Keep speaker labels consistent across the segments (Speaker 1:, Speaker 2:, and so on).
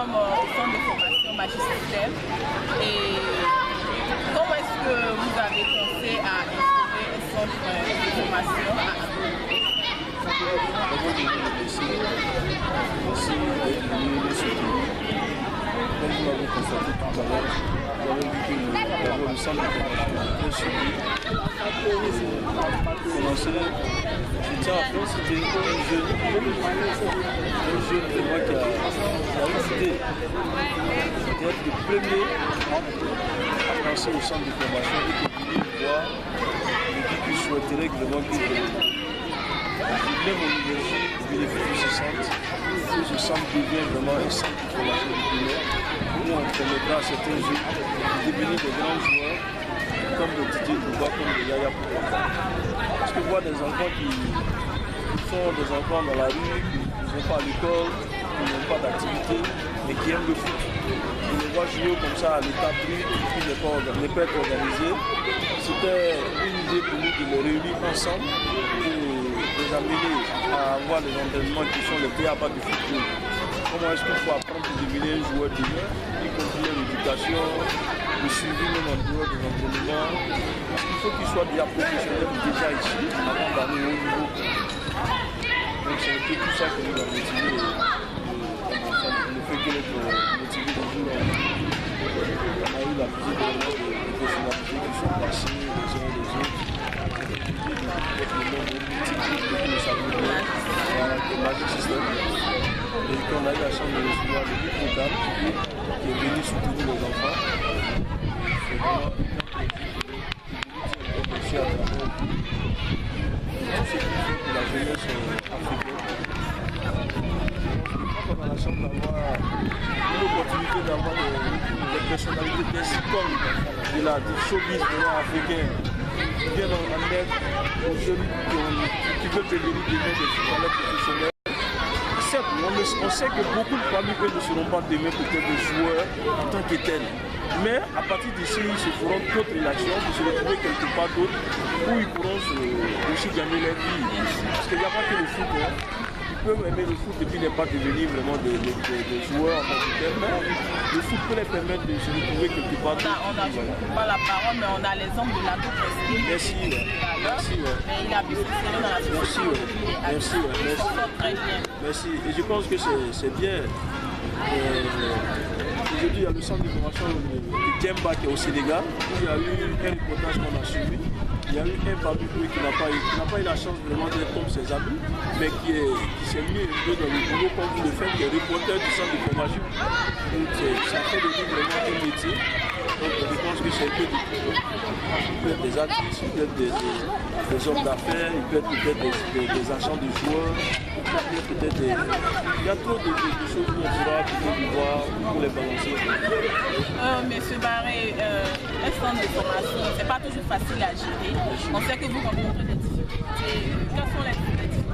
Speaker 1: sommes au centre de formation Magisystème. Et comment est-ce que vous avez pensé à instaurer un centre de formation à Agogo?
Speaker 2: Comme vous l'avez constaté tout à l'heure, vous avez vu que le centre de formation est très suivi. Je tiens à féliciter un jeune de moi qui a eu l'idée d'être le premier à penser au centre de formation et qui est venu me voir et qui souhaiterait vraiment que je mette mon énergie au bénéfice de ce centre, que ce centre devienne vraiment un centre de formation populaire où on permettra à certains jeunes de devenir des grands joueurs comme de Didier Drogba, comme de Yaya Poupa. Parce que voir des enfants qui sont des enfants dans la rue, qui ne vont pas à l'école, qui n'ont pas d'activité, mais qui aiment le foot. On les voit jouer comme ça à l'état brut, qui n'est pas être organisé. C'était une idée pour nous de les réunir ensemble et les amener à avoir les entraînements qui sont les théâtres du football. Comment est-ce qu'il faut apprendre à devenir un joueur demain, y compris l'éducation, le suivi même en dehors des entraînements. Parce qu'il faut qu'ils soient déjà professionnels déjà ici avant d'aller au haut niveau. Donc c'est un peu tout ça qui nous a motivé. Le fait que notre motivé de jour, on a eu la visite des personnalités qui sont passées les uns et les autres. Peut-être le nom de le savez bien, le Magisystème. Et qu'on a eu la chance de recevoir le but de dame qui est venu soutenir les enfants. C'est vraiment merci à travers tout ce qui fait que la jeunesse africaine. Je crois qu'on a la chance d'avoir l'opportunité d'avoir des personnalités des icônes du showbiz africain qui viennent en aide aux jeunes qui veulent devenir des footballeurs professionnels. Certes, on sait que beaucoup de familles ne seront pas demain peut-être des joueurs en tant que tels. Mais à partir d'ici, ils se feront d'autres relations pour se retrouver quelque part d'autre où ils pourront aussi gagner leur vie. Parce qu'il n'y a pas que le foot. Hein. Ils peuvent aimer le foot et puis ne pas devenir vraiment des joueurs en tant que tels. Mais le foot peut les permettre de se retrouver quelque part d'autre.
Speaker 1: On n'a pas la parole, mais on a l'exemple de la Presqu'île.
Speaker 2: Merci. Merci.
Speaker 1: Mais il a pu s'insérer dans la société.
Speaker 2: Merci.
Speaker 1: Très bien.
Speaker 2: Merci. Et je pense que c'est bien. Aujourd'hui, il y a le centre de formation de Djemba qui est au Sénégal, où il y a eu un reportage qu'on a suivi. Il y a eu un Baboué qui n'a pas eu la chance vraiment d'être comme ses amis, mais qui s'est mis un peu dans le boulot comme vous le faites, qui est reporter du centre de formation. Donc ça fait de lui vraiment un métier. Donc je pense que c'est que il peut être des artistes, il peut être des hommes d'affaires, il peut être peut-être des agents de joueurs, il y a trop de choses qu'on pourra voir pour les balancer.
Speaker 1: Monsieur Barré, un centre de formation, c'est pas toujours facile à gérer. On sait que vous rencontrez des difficultés. Quelles sont les difficultés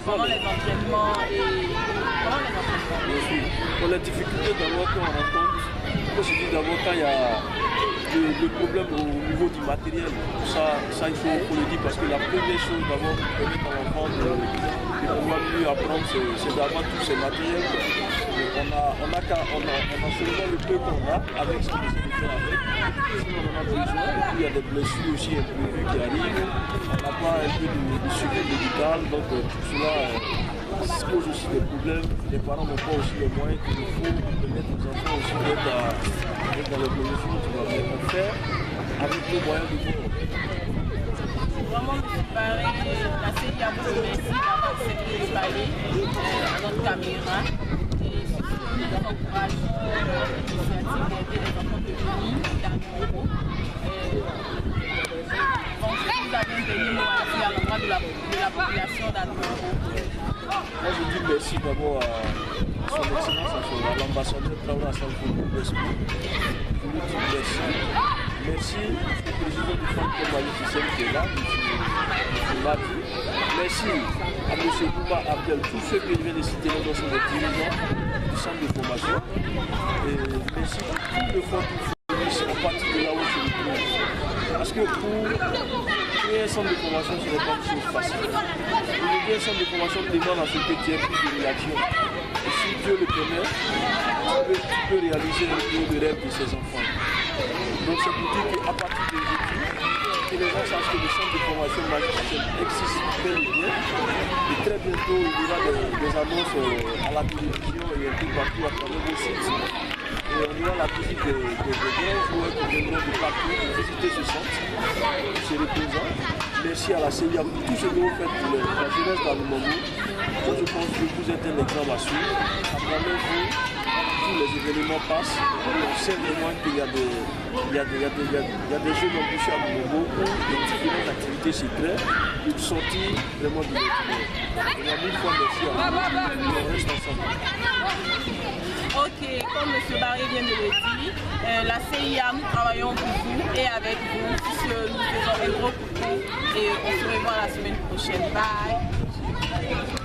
Speaker 1: pendant les entraînements et pendant les entraînements?
Speaker 2: Pour les difficultés d'abord qu'on rencontre, il faut se dire d'abord quand il y a le problème au niveau du matériel. Ça il faut le dire parce que la première chose d'abord qui permet à l'enfant de pouvoir mieux apprendre, c'est d'avoir tous ces matériels. On a seulement le peu qu'on a avec ce que c'est fait avec. Sinon on en a besoin. Et puis il y a des blessures aussi imprévues qui arrivent. On n'a pas un peu de suivi médical. Donc tout cela pose aussi des problèmes. Les parents n'ont pas aussi les moyens qu'il faut permettre aux enfants aussi d'être dans les conditions qu'on va faire avec les moyens de bord.
Speaker 1: Vraiment, M. Barré, la CIA vous remercie d'avoir accepté de parler à notre caméra. Et surtout, nous encourageons l'initiative d'aider les enfants de l'UNI, d'Agogo. Donc, vous avez un dernier mot à dire à l'endroit de la population d'Agogo.
Speaker 2: Moi, je dis merci d'abord à son excellence, à l'ambassadeur Traoré Assalfo d'Esprit. Je lui dis merci. Merci au président du Fonds de Magisystème qui est là, M. Madi. Merci à M. Bouba Abdel, tous ceux que je viens de citer dans sont des dirigeants du centre de formation. Et merci à tout le fonds qui fournissent en partie de là où je me trouve. Parce que pour créer un centre de formation, ce n'est pas une chose facile. Pour créer un centre de formation demande à ce que tu aies plus de réaction. Et si Dieu le permet, tu peux réaliser un peu le rêve de ses enfants. Donc c'est pour dire qu'à partir d'aujourd'hui, que les gens sachent que le centre de formation magicienne existe bel et bien. Et très bientôt, il y aura des annonces à la télévision et un peu partout à travers le site. Et on aura la visite des grands joueurs qui viendront de partout pour visiter ce centre. C'est reposant. Merci à la CIA pour tout ce que vous faites pour la jeunesse dans le monde. Moi, je pense que vous êtes un exemple à suivre. À travers vous, tous les événements passent. On sait vraiment qu'il y a des jeunes embauchés à Momo où les différentes activités se créent pour sortir vraiment de l'ordinaire. Et à mille fois merci à vous. On reste ensemble.
Speaker 1: Ok, comme M. Barré vient de le dire, la CIA, nous travaillons pour vous et avec vous, puisque nous faisons un gros coup et on se revoit la semaine prochaine. Bye.